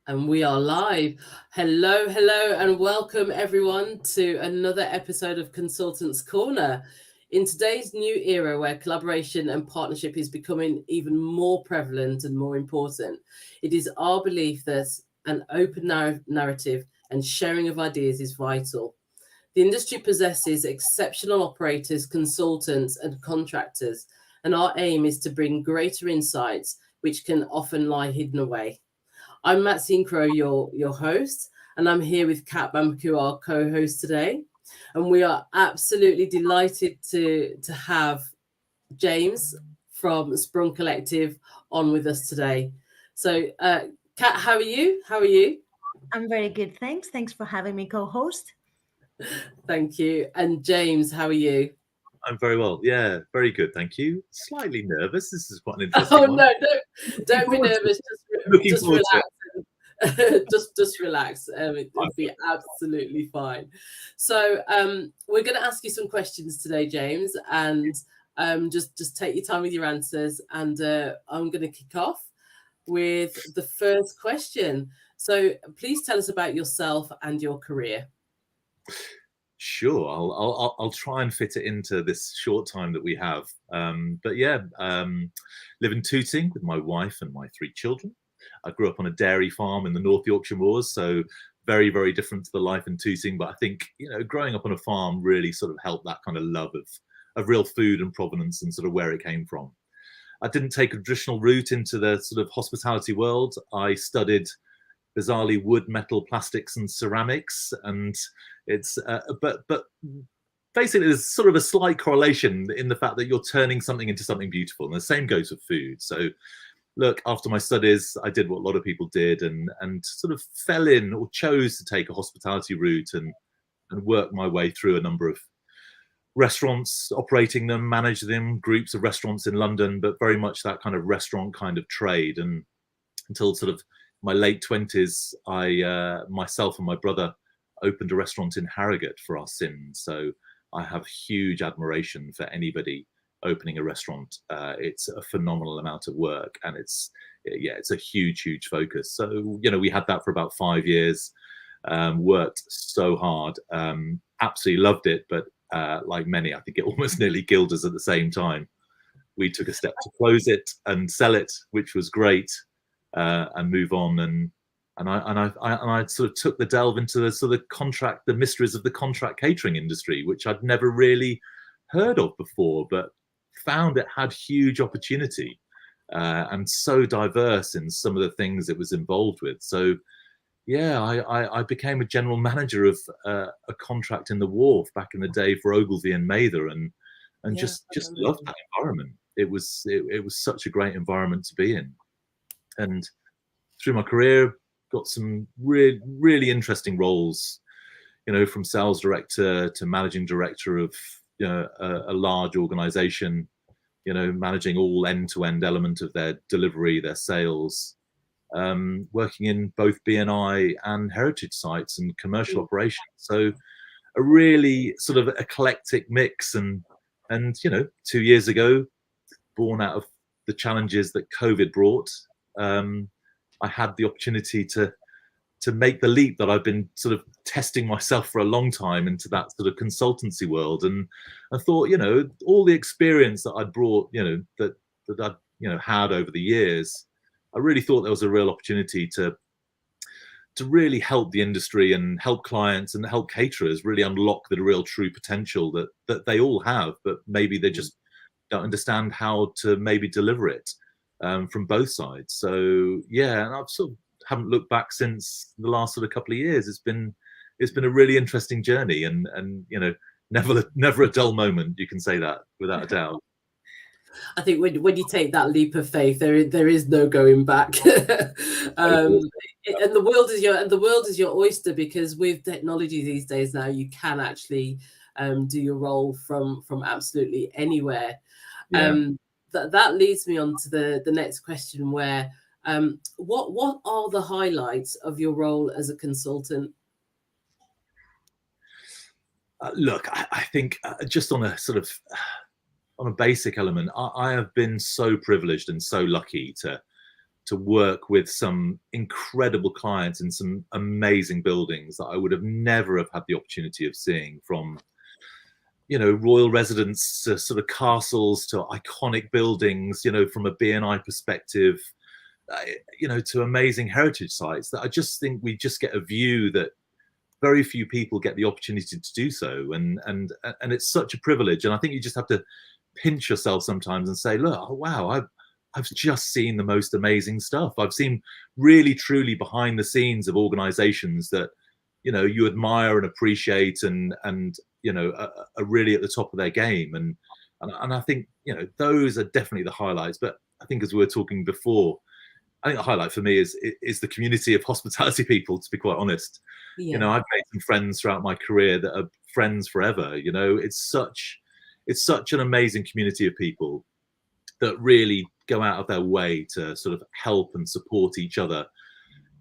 And we are live. Hello, hello, and welcome everyone to another episode of Consultants Corner. In today's new era where collaboration and partnership is becoming even more prevalent and more important, it is our belief that an open narrative and sharing of ideas is vital. The industry possesses exceptional operators, consultants, and contractors, and our aim is to bring greater insights which can often lie hidden away. I'm Maxine Crow, your host, and I'm here with Kat Bamku, our co-host today. And we are absolutely delighted to have James from Sprung Collective on with us today. So, Kat, how are you? How are you? I'm very good, thanks. Thanks for having me co-host. Thank you. And James, how are you? I'm very well. Yeah, very good. Thank you. Slightly nervous. This is quite an Oh interesting one. no, don't be Looking forward to nervous. it. Looking Just forward to it. relax. just relax. It'll be absolutely fine. So we're going to ask you some questions today, James, and just take your time with your answers. And I'm going to kick off with the first question. So please tell us about yourself and your career. Sure, I'll try and fit it into this short time that we have. But yeah, live in Tooting with my wife and my 3 children. I grew up on a dairy farm in the North Yorkshire Moors, so very, very different to the life in Tooting. But I think, growing up on a farm really sort of helped that kind of love of real food and provenance and sort of where it came from. I didn't take a traditional route into the sort of hospitality world. I studied bizarrely wood, metal, plastics, and ceramics, and it's but basically there's sort of a slight correlation in the fact that you're turning something into something beautiful, and the same goes with food. So look, after my studies, I did what a lot of people did, and sort of fell in or chose to take a hospitality route and work my way through a number of restaurants, operating them, manage them, groups of restaurants in London, but very much that kind of restaurant kind of trade. And until sort of my late 20s, I myself and my brother opened a restaurant in Harrogate for our sins. So I have huge admiration for anybody opening a restaurant. It's a phenomenal amount of work, and it's a huge focus. So we had that for about 5 years, worked so hard, absolutely loved it, but like many, I think it almost nearly killed us at the same time. We took a step to close it and sell it, which was great, and move on. And I sort of took the delve into the sort of the mysteries of the contract catering industry, which I'd never really heard of before, but found it had huge opportunity, and so diverse in some of the things it was involved with. So yeah, I became a general manager of a contract in the Wharf back in the day for Ogilvy and Mather, and just loved that environment. It was such a great environment to be in, and through my career got some really interesting roles, from sales director to managing director of a large organization, managing all end-to-end element of their delivery, their sales. Working in both BNI and heritage sites and commercial operations. So a really sort of eclectic mix. And 2 years ago, born out of the challenges that COVID brought, I had the opportunity to make the leap that I've been sort of testing myself for a long time into that sort of consultancy world. And I thought, all the experience that I'd brought, that I'd had over the years, I really thought there was a real opportunity to really help the industry and help clients and help caterers really unlock the real true potential that they all have, but maybe they just don't understand how to maybe deliver it from both sides. So yeah, and I've sort of haven't looked back since the last sort of couple of years. It's been a really interesting journey, and never a dull moment. You can say that without a doubt. I think when you take that leap of faith, there is no going back. And the world is your oyster, because with technology these days now, you can actually do your role from absolutely anywhere. Yeah. That leads me on to the next question, where what are the highlights of your role as a consultant? Look, I think just on a sort of on a basic element, I have been so privileged and so lucky to to work with some incredible clients in some amazing buildings that I would have never have had the opportunity of seeing, from, you know, royal residence to sort of castles to iconic buildings, you know, from a B&I perspective, you know, to amazing heritage sites that I just think we just get a view that very few people get the opportunity to do so. And it's such a privilege. And I think you just have to pinch yourself sometimes and say, look, oh, wow, I've just seen the most amazing stuff. I've seen really, truly behind the scenes of organizations that, you know, you admire and appreciate and you know, are really at the top of their game. And I think, you know, those are definitely the highlights. But I think, as we were talking before, I think the highlight for me is the community of hospitality people, to be quite honest. Yeah. You know, I've made some friends throughout my career that are friends forever. You know, it's such an amazing community of people that really go out of their way to sort of help and support each other.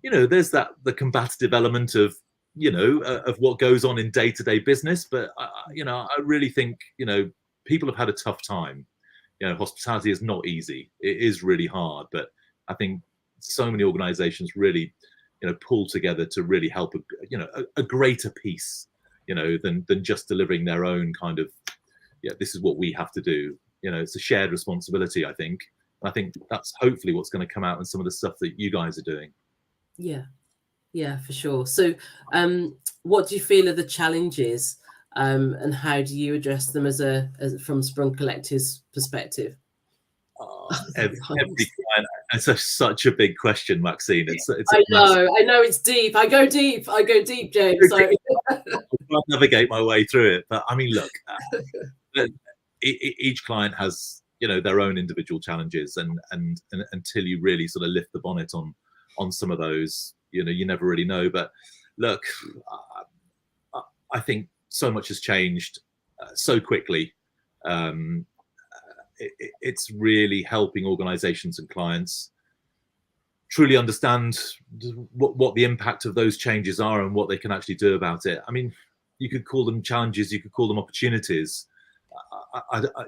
You know, there's the combative element of, you know, of what goes on in day-to-day business. But, you know, I really think, you know, people have had a tough time. You know, hospitality is not easy. It is really hard. But I think so many organizations really, you know, pull together to really help, you know, a greater piece, you know, than just delivering their own kind of, yeah, this is what we have to do. You know, it's a shared responsibility, I think. And I think that's hopefully what's going to come out in some of the stuff that you guys are doing. Yeah, for sure. So what do you feel are the challenges, and how do you address them as from Sprung Collective's perspective? Every client, it's such a big question, Maxine. I know it's deep. I go deep, James. So. I'll navigate my way through it. But I mean, look, each client has, you know, their own individual challenges, and until you really sort of lift the bonnet on some of those, you know, you never really know. But look, I think so much has changed so quickly. It's really helping organizations and clients truly understand what the impact of those changes are and what they can actually do about it. I mean, you could call them challenges, you could call them opportunities.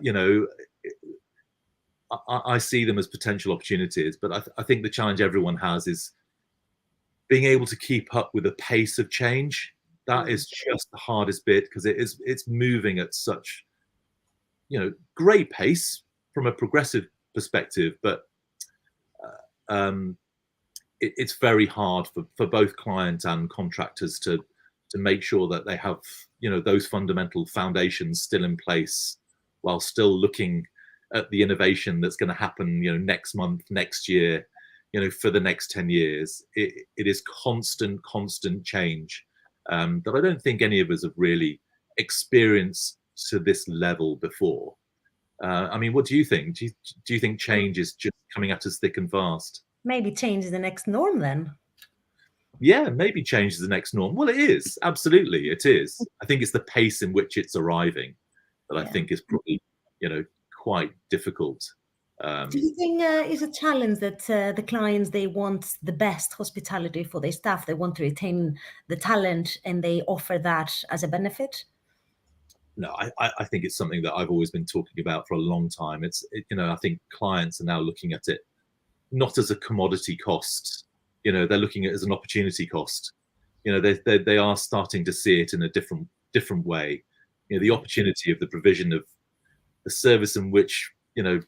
You know, I see them as potential opportunities, but I think the challenge everyone has is being able to keep up with the pace of change. That is just the hardest bit, because it's moving at such, you know, great pace from a progressive perspective, but it's very hard for both clients and contractors to make sure that they have, you know, those fundamental foundations still in place, while still looking at the innovation that's going to happen, you know, next month, next year, you know, for the next 10 years. It is constant change that I don't think any of us have really experienced to this level before. I mean, what do you think? Do you think change is just coming at us thick and fast? Maybe change is the next norm then. Yeah, maybe change is the next norm. Well, it is. Absolutely, it is. I think it's the pace in which it's arriving that I think is probably, you know, quite difficult. Do you think is a challenge that the clients, they want the best hospitality for their staff, they want to retain the talent, and they offer that as a benefit? No, I think it's something that I've always been talking about for a long time. You know, I think clients are now looking at it not as a commodity cost. You know, they're looking at it as an opportunity cost. You know, they are starting to see it in a different way. You know, the opportunity of the provision of the service in which, you know,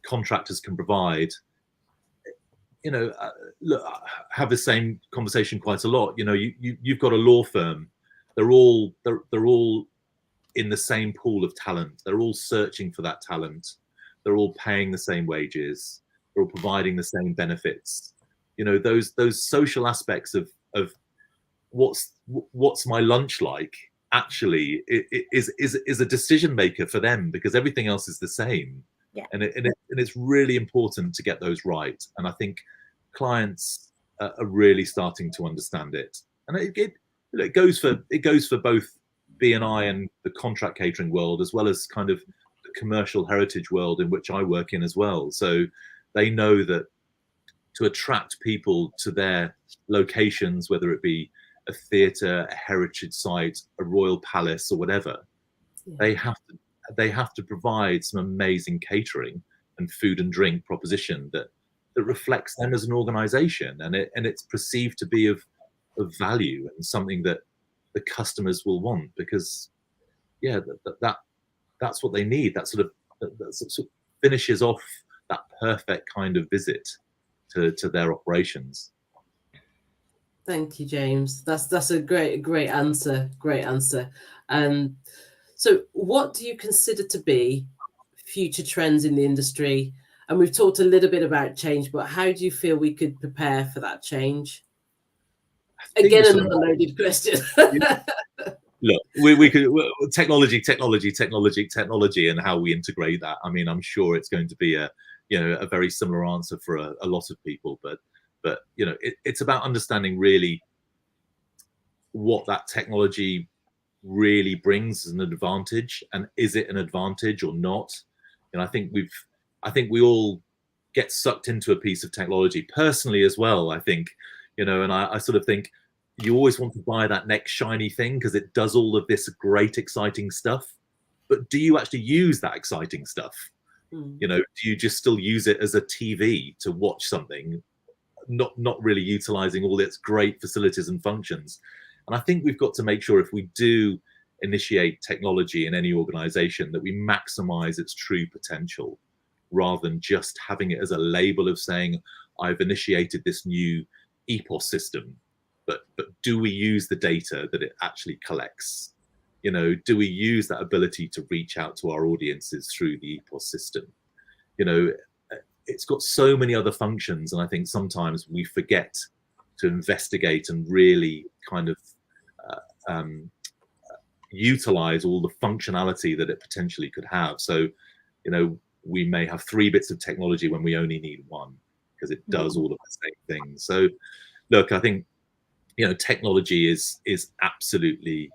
contractors can provide. You know, look, I have the same conversation quite a lot. You know, you've got a law firm. They're all in the same pool of talent. They're all searching for that talent. They're all paying the same wages. They're all providing the same benefits. You know, those social aspects of what's my lunch like actually is a decision maker for them, because everything else is the same. Yeah. And it's really important to get those right. And I think clients are really starting to understand it. And it goes for both B&I and the contract catering world, as well as kind of the commercial heritage world in which I work in as well. So they know that to attract people to their locations, whether it be a theatre, a heritage site, a royal palace, or whatever, they have to provide some amazing catering and food and drink proposition that that reflects them as an organization, and it's perceived to be of value and something that the customers will want, because that's what they need. That sort of finishes off that perfect kind of visit to their operations. Thank you, James. That's a great answer. Great answer. So what do you consider to be future trends in the industry? And we've talked a little bit about change, but how do you feel we could prepare for that change? Again, another loaded question. Look, we could technology, and how we integrate that. I mean, I'm sure it's going to be a very similar answer for a lot of people, but it's about understanding really what that technology really brings as an advantage, and is it an advantage or not? And I think we all get sucked into a piece of technology personally as well. I think, and I sort of think you always want to buy that next shiny thing because it does all of this great, exciting stuff. But do you actually use that exciting stuff? Do you just still use it as a TV to watch something, not really utilizing all its great facilities and functions? And I think we've got to make sure, if we do initiate technology in any organization, that we maximize its true potential, rather than just having it as a label of saying, I've initiated this new EPOS system. But do we use the data that it actually collects? Do we use that ability to reach out to our audiences through the EPOS system? It's got so many other functions, and I think sometimes we forget to investigate and really kind of utilize all the functionality that it potentially could have. So, we may have 3 bits of technology when we only need 1, because it does all of the same things. So, look, I think technology is absolutely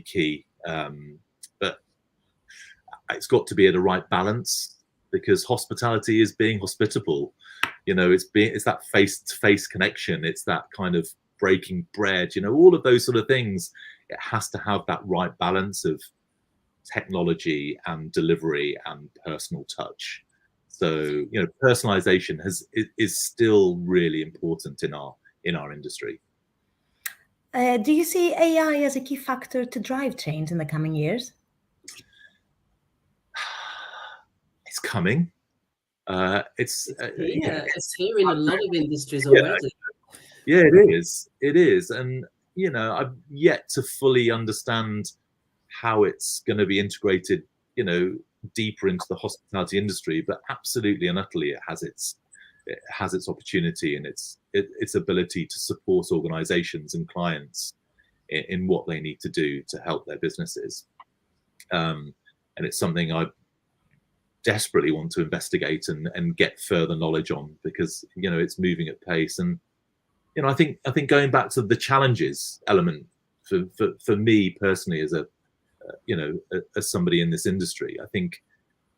key, but it's got to be at a right balance, because hospitality is being hospitable. It's that face-to-face connection. It's that kind of breaking bread. All of those sort of things. It has to have that right balance of technology and delivery and personal touch. So personalization is still really important in our industry. Do you see AI as a key factor to drive change in the coming years? It's coming. It's here in a lot of industries already. Yeah, it is. And I've yet to fully understand how it's going to be integrated deeper into the hospitality industry, but absolutely and utterly it has its opportunity and its ability to support organizations and clients in what they need to do to help their businesses. And it's something I desperately want to investigate and get further knowledge on, because it's moving at pace. And I think going back to the challenges element for me personally, as as somebody in this industry, I think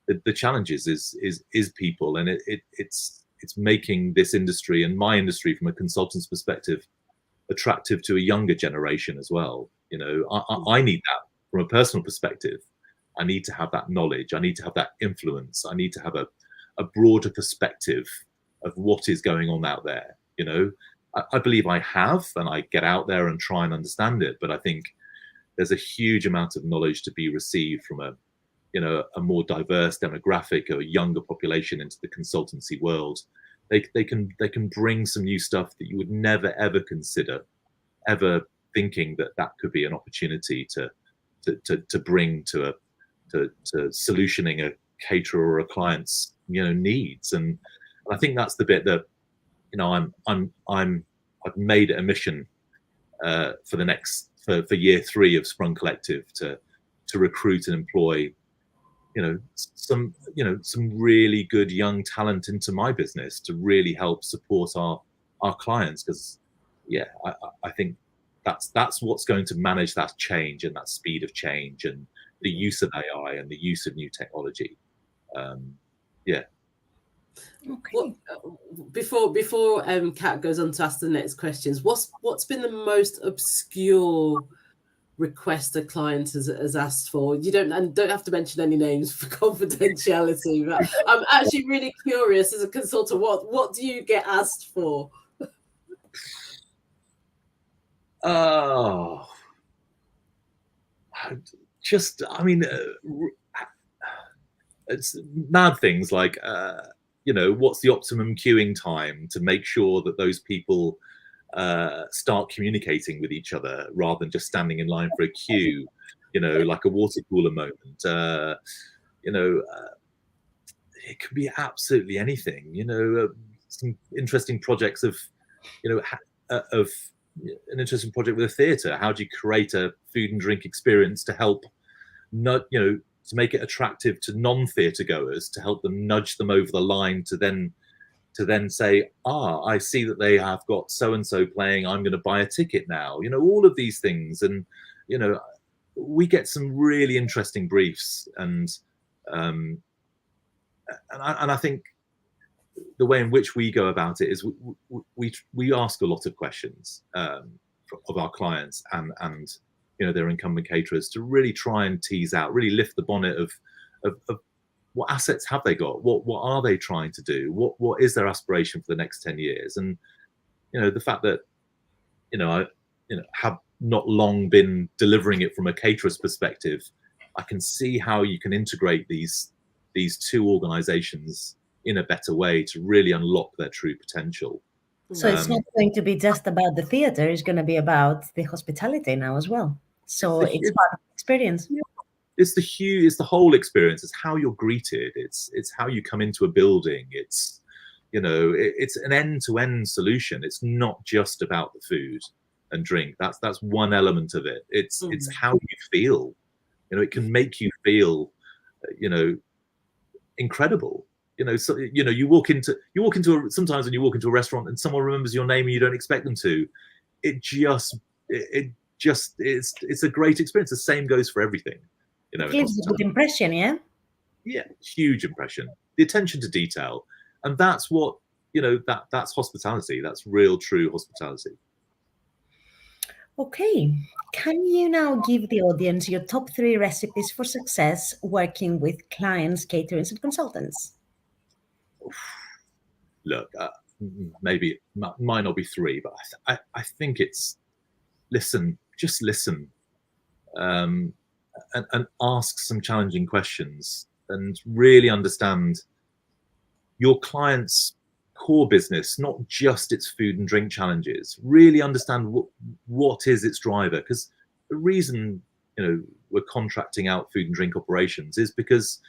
the challenges is people, and it's making this industry and my industry from a consultant's perspective attractive to a younger generation as well. I need that from a personal perspective. I need to have that knowledge. I need to have that influence. I need to have a broader perspective of what is going on out there. I believe I have, and I get out there and try and understand it. But I think there's a huge amount of knowledge to be received from a more diverse demographic, or a younger population into the consultancy world. They can bring some new stuff that you would never ever consider, ever thinking that could be an opportunity to bring to solutioning a caterer or a client's needs. And I think that's the bit that I've made it a mission for year 3 of Sprung Collective to recruit and employ some really good young talent into my business to really help support our clients, because I think that's what's going to manage that change and that speed of change and the use of AI and the use of new technology. Okay. Before Kat goes on to ask the next questions, what's been the most obscure request a client has asked for? You don't have to mention any names for confidentiality, but I'm actually really curious as a consultant, what do you get asked for? Oh, just, I mean, it's mad things like, you know, what's the optimum queuing time to make sure that those people start communicating with each other rather than just standing in line for a queue, you know, like a water cooler moment. You know, it could be absolutely anything, you know, some interesting projects of, you know, of an interesting project with a theatre. How do you create a food and drink experience to help, not, you know, to make it attractive to non-theatre goers, to help them nudge them over the line to then say, I see that they have got so-and-so playing, I'm going to buy a ticket now. You know, all of these things. And, you know, we get some really interesting briefs. And I think the way in which we go about it is we ask a lot of questions of our clients and you know, their incumbent caterers, to really try and tease out, really lift the bonnet of what assets have they got, what are they trying to do, what is their aspiration for the next 10 years. And you know, the fact that I have not long been delivering it from a caterer's perspective, I can see how you can integrate these two organizations in a better way to really unlock their true potential. So it's not going to be just about the theatre, it's going to be about the hospitality now as well. So it's part of the experience. It's the whole experience. It's how you're greeted. It's how you come into a building. It's, you know, it's an end-to-end solution. It's not just about the food and drink. That's one element of it. It's how you feel. You know, it can make you feel, you know, incredible. You know, so you know, sometimes when you walk into a restaurant and someone remembers your name and you don't expect them to, it's a great experience. The same goes for everything. You know, it gives a good impression, yeah. Yeah, huge impression. The attention to detail, and that's what, you know, that's hospitality. That's real, true hospitality. Okay, can you now give the audience your top 3 recipes for success working with clients, caterers, and consultants? Look, maybe it might not be 3, but I think it's just listen, and ask some challenging questions and really understand your client's core business, not just its food and drink challenges. Really understand what is its driver, because the reason, you know, we're contracting out food and drink operations is because,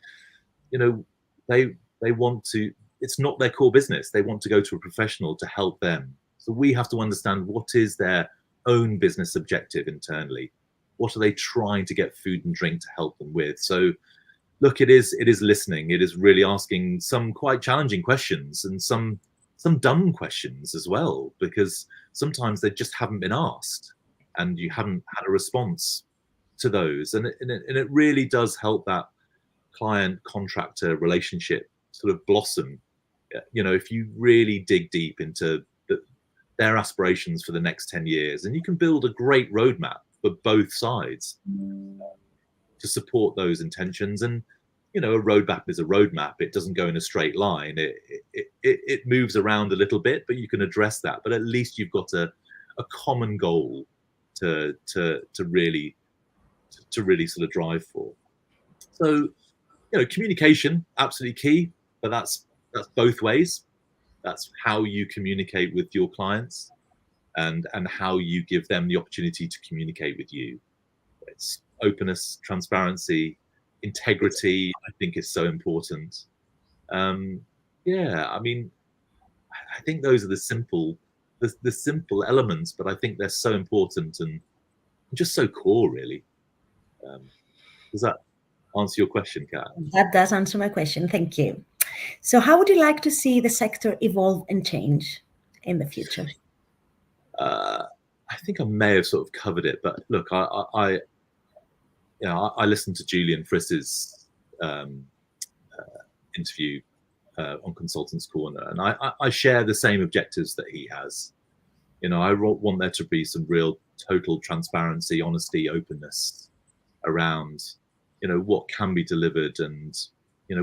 you know, they want to, it's not their core business. They want to go to a professional to help them. So we have to understand what is their own business objective internally. What are they trying to get food and drink to help them with? So look, it is listening. It is really asking some quite challenging questions and some dumb questions as well, because sometimes they just haven't been asked and you haven't had a response to those. And it really does help that client contractor relationship sort of blossom. You know, if you really dig deep into their aspirations for the next 10 years, and you can build a great roadmap for both sides to support those intentions. And, you know, a roadmap is a roadmap. It doesn't go in a straight line. It moves around a little bit, but you can address that. But at least you've got a common goal to really sort of drive for. So, you know, communication, absolutely key, but that's both ways. That's how you communicate with your clients and how you give them the opportunity to communicate with you. It's openness, transparency, integrity, I think, is so important. Yeah, I mean, I think those are the simple elements, but I think they're so important and just so core, really. Does that answer your question, Kat? That does answer my question. Thank you. So how would you like to see the sector evolve and change in the future? I think I may have sort of covered it, but look, I listened to Julian Friss's interview on Consultants Corner, and I share the same objectives that he has. You know, I want there to be some real total transparency, honesty, openness around, what can be delivered and,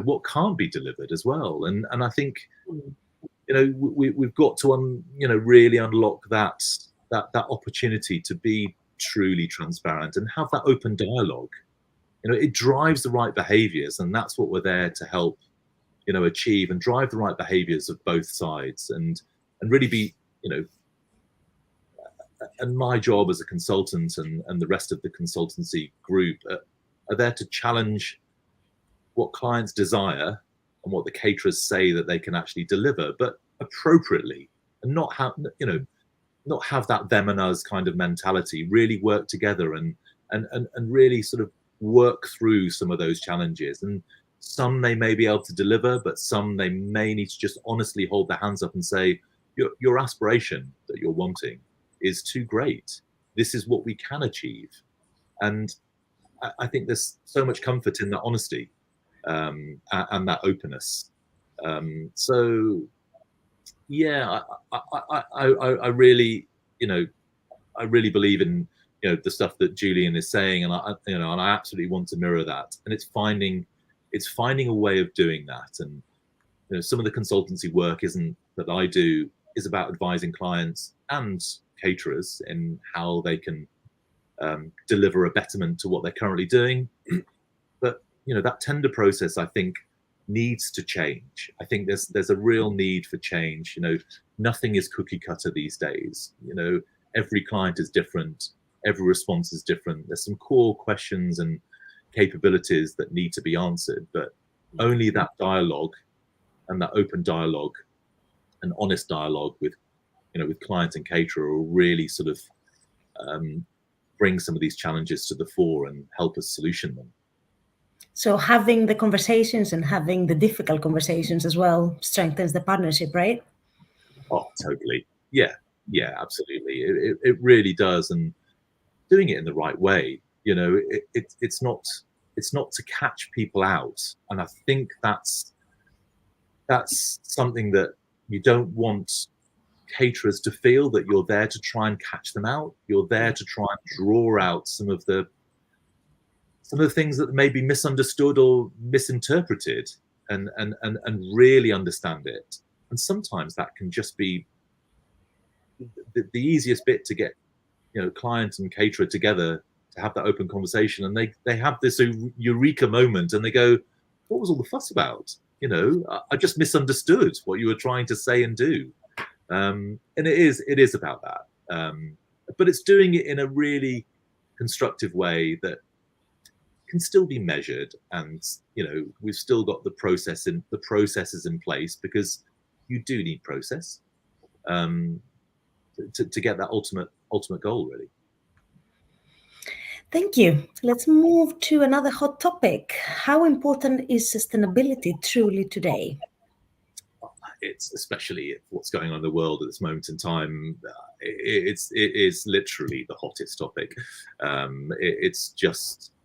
what can't be delivered as well. And I think, we've got to, really unlock that opportunity to be truly transparent and have that open dialogue. It drives the right behaviors, and that's what we're there to help, achieve and drive the right behaviors of both sides, and really be, and my job as a consultant and the rest of the consultancy group are there to challenge what clients desire and what the caterers say that they can actually deliver, but appropriately, and not have that them and us kind of mentality. Really work together and really sort of work through some of those challenges. And some they may be able to deliver, but some they may need to just honestly hold their hands up and say, your aspiration that you're wanting is too great. This is what we can achieve. And I think there's so much comfort in that honesty and that openness. So yeah, I really, I really believe in, the stuff that Julian is saying, and and I absolutely want to mirror that. And it's finding a way of doing that. And some of the consultancy work that I do is about advising clients and caterers in how they can deliver a betterment to what they're currently doing. But that tender process, I think, needs to change. I think there's a real need for change. Nothing is cookie cutter these days. Every client is different, every response is different. There's some core questions and capabilities that need to be answered, but only that dialogue and that open dialogue and honest dialogue with clients and caterer will really sort of bring some of these challenges to the fore and help us solution them. So having the conversations and having the difficult conversations as well strengthens the partnership, right? Oh, totally. Yeah, absolutely. It really does. And doing it in the right way, it's not to catch people out. And I think that's something that you don't want caterers to feel, that you're there to try and catch them out. You're there to try and draw out some of the things that may be misunderstood or misinterpreted, and really understand it. And sometimes that can just be the easiest bit to get client and caterer together to have that open conversation, and they have this eureka moment and they go, what was all the fuss about? I just misunderstood what you were trying to say and do. And it is about that, but it's doing it in a really constructive way that can still be measured, and we've still got the processes in place, because you do need process to get that ultimate goal, really. Thank you. Let's move to another hot topic. How important is sustainability truly today? It's especially what's going on in the world at this moment in time. It is literally the hottest topic.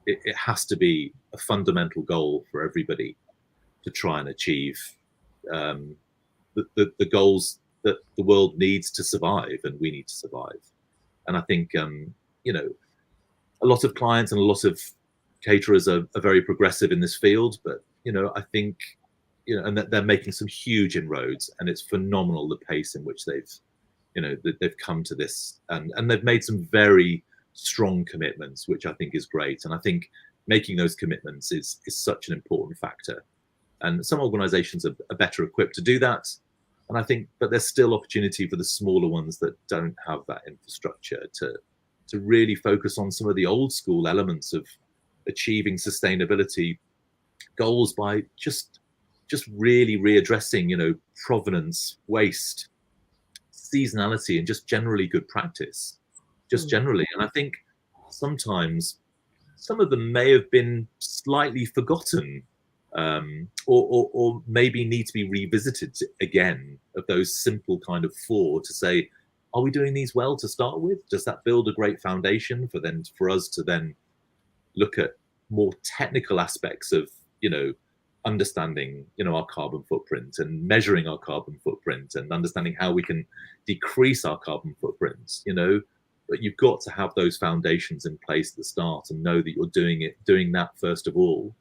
It has to be a fundamental goal for everybody to try and achieve the goals that the world needs to survive and we need to survive. And I think a lot of clients and a lot of caterers are very progressive in this field, but I think and that they're making some huge inroads, and it's phenomenal the pace in which they've come to this, and they've made some very strong commitments, which I think is great. And I think making those commitments is such an important factor, and some organizations are better equipped to do that. And I think, but there's still opportunity for the smaller ones that don't have that infrastructure to really focus on some of the old school elements of achieving sustainability goals by just really readdressing, provenance, waste, seasonality, and just generally good practice, generally. And I think sometimes some of them may have been slightly forgotten, or maybe need to be revisited again, of those simple kind of 4 to say, are we doing these well to start with? Does that build a great foundation for us to then look at more technical aspects of, understanding, our carbon footprint and measuring our carbon footprint and understanding how we can decrease our carbon footprints? but you've got to have those foundations in place at the start and know that you're doing that first of all.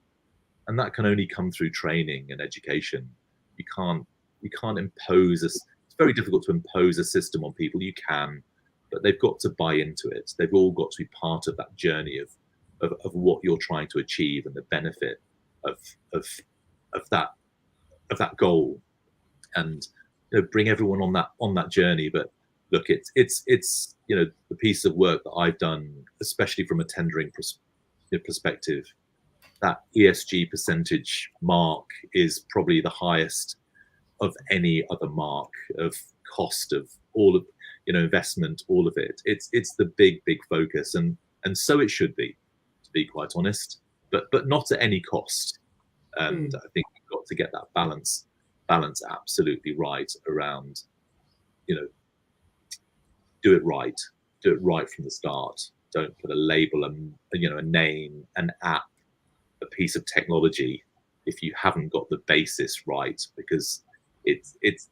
And that can only come through training and education. You can't impose it's very difficult to impose a system on people. You can, but they've got to buy into it. They've all got to be part of that journey of what you're trying to achieve and the benefit of that goal, and bring everyone on that journey. But look, it's the piece of work that I've done, especially from a tendering perspective. That ESG percentage mark is probably the highest of any other mark, of cost, of all of investment, all of it. It's the big focus, and so it should be, to be quite honest, but not at any cost. And I think we've got to get that balance absolutely right around, do it right from the start. Don't put a label, a name, an app, a piece of technology if you haven't got the basis right, because it's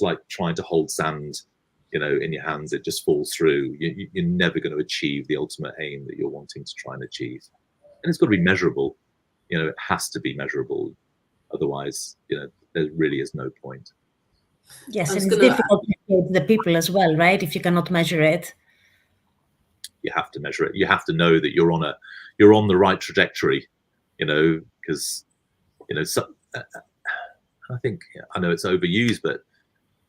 like trying to hold sand in your hands. It just falls through. You're never going to achieve the ultimate aim that you're wanting to try and achieve, and it's got to be measurable. It has to be measurable, otherwise there really is no point. Yes, and it's difficult to educate the people as well, right? If you cannot measure it, you have to measure it. You have to know that you're on the right trajectory, because I think, I know it's overused, but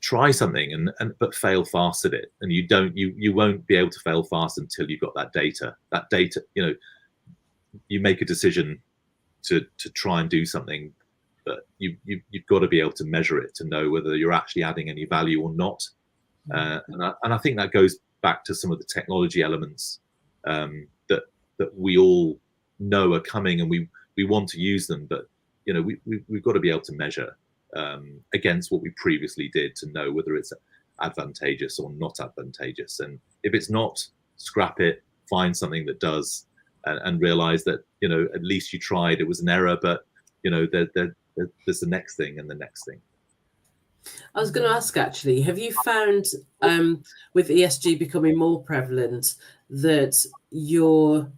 try something but fail fast at it, and you won't be able to fail fast until you've got that data. You make a decision to try and do something, but you've got to be able to measure it to know whether you're actually adding any value or not. And I think that goes back to some of the technology elements that we all know are coming, and we want to use them, but we've got to be able to measure against what we previously did to know whether it's advantageous or not advantageous. And if it's not, scrap it, find something that does, and realize that at least you tried. It was an error, but there's the next thing and the next thing. I was going to ask, actually, have you found with ESG becoming more prevalent that your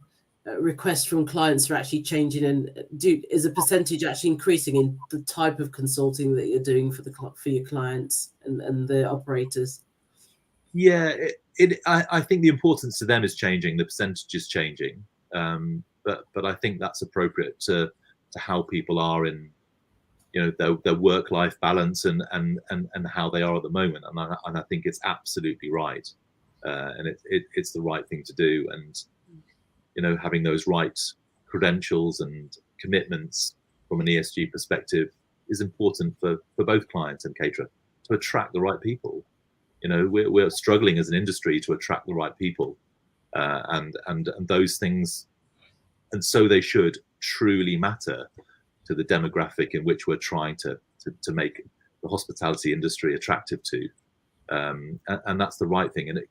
requests from clients are actually changing, and is a percentage actually increasing in the type of consulting that you're doing for your clients and the operators? Yeah, I think the importance to them is changing, the percentage is changing, but I think that's appropriate to how people are in their work-life balance and how they are at the moment, and I think it's absolutely right, and it's the right thing to do. And having those right credentials and commitments from an ESG perspective is important for both clients and caterer to attract the right people. We're struggling as an industry to attract the right people, and those things, and so they should truly matter to the demographic in which we're trying to make the hospitality industry attractive to, and that's the right thing. And it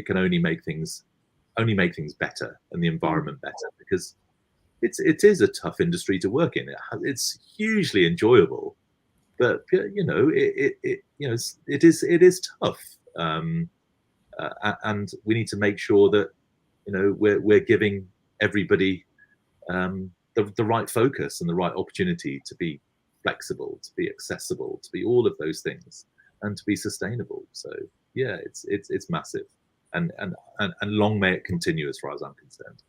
can only make things better and the environment better, because it is a tough industry to work in. It's hugely enjoyable, but it is tough, and we need to make sure that we're giving everybody the right focus and the right opportunity to be flexible, to be accessible, to be all of those things, and to be sustainable. So yeah, it's massive, and long may it continue as far as I'm concerned.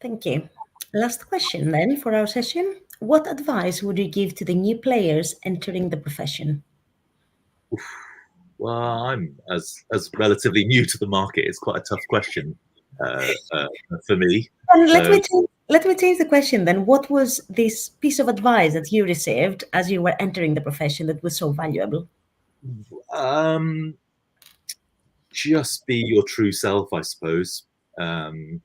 Thank you. Last question then for our session. What advice would you give to the new players entering the profession? Well, I'm as relatively new to the market. It's quite a tough question for me. And let me change the question then. What was this piece of advice that you received as you were entering the profession that was so valuable? Just be your true self, I suppose, and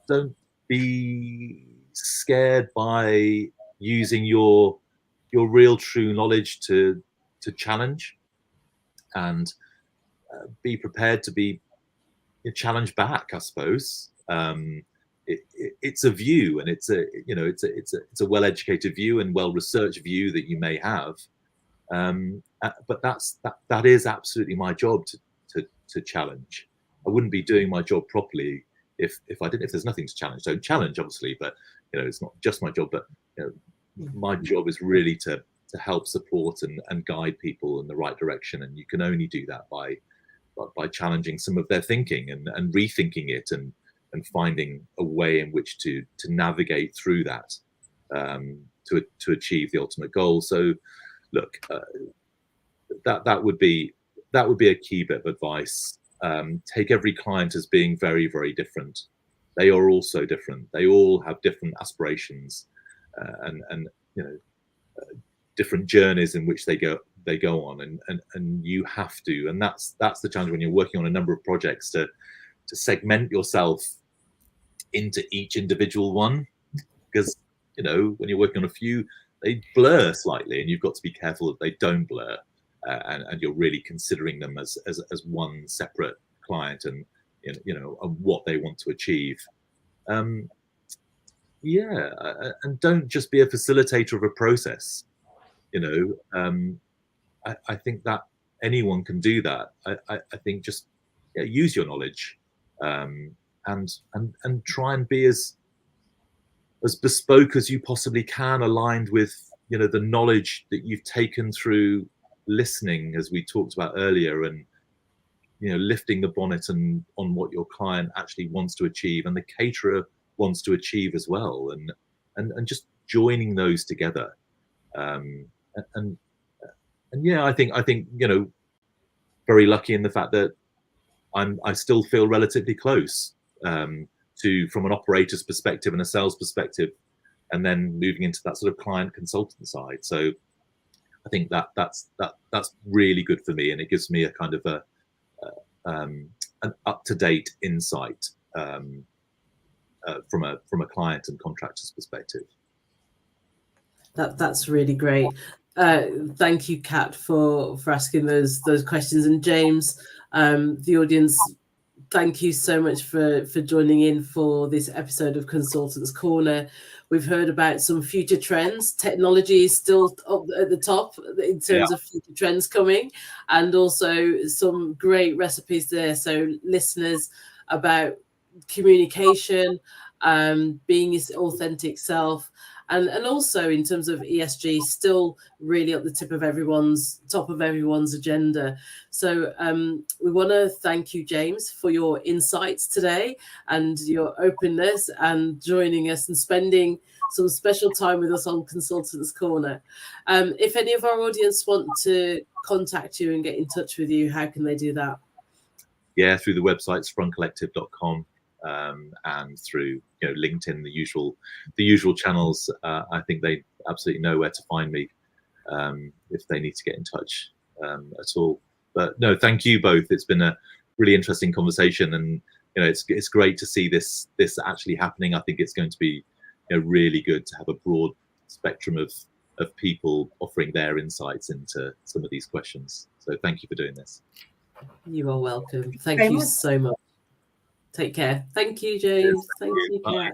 don't be scared by using your real true knowledge to challenge, and be prepared to be challenged back, I suppose. It's a view, and it's a well-educated view and well-researched view that you may have, and but that is absolutely my job to challenge. I wouldn't be doing my job properly if I didn't. If there's nothing to challenge, don't challenge, obviously. But it's not just my job. But my job is really to help support and guide people in the right direction. And you can only do that by challenging some of their thinking and rethinking it and finding a way in which to navigate through that to achieve the ultimate goal. So, look, that would be a key bit of advice. Take every client as being very, very different. They are all so different. They all have different aspirations and different journeys in which they go on, and you have to, and that's the challenge when you're working on a number of projects, to segment yourself into each individual one, because when you're working on a few, they blur slightly, and you've got to be careful that they don't blur, and you're really considering them as one separate client and what they want to achieve. And don't just be a facilitator of a process. I think that anyone can do that. I think just use your knowledge and try and be as bespoke as you possibly can, aligned with the knowledge that you've taken through listening, as we talked about earlier, and lifting the bonnet on what your client actually wants to achieve and the caterer wants to achieve as well, and just joining those together. I think very lucky in the fact that I still feel relatively close from an operator's perspective and a sales perspective, and then moving into that sort of client consultant side. So I think that's really good for me, and it gives me a kind of an up-to-date insight from a client and contractor's perspective. That's really great. Thank you, Kat, for asking those questions, and James, the audience, thank you so much for joining in for this episode of Consultants Corner. We've heard about some future trends. Technology is still up at the top in terms of future trends coming, and also some great recipes there. So listeners, about communication, being his authentic self, and also in terms of ESG, still really at the top of everyone's agenda. So we want to thank you, James, for your insights today and your openness and joining us and spending some special time with us on Consultants Corner. If any of our audience want to contact you and get in touch with you, how can they do that? Yeah, through the website sprungcollective.com. And through LinkedIn, the usual channels. I think they absolutely know where to find me if they need to get in touch at all. But no, thank you both. It's been a really interesting conversation, and it's great to see this actually happening. I think it's going to be really good to have a broad spectrum of people offering their insights into some of these questions. So thank you for doing this. You are welcome. Thank you so much. Take care. Thank you, James. Thank you, Kat.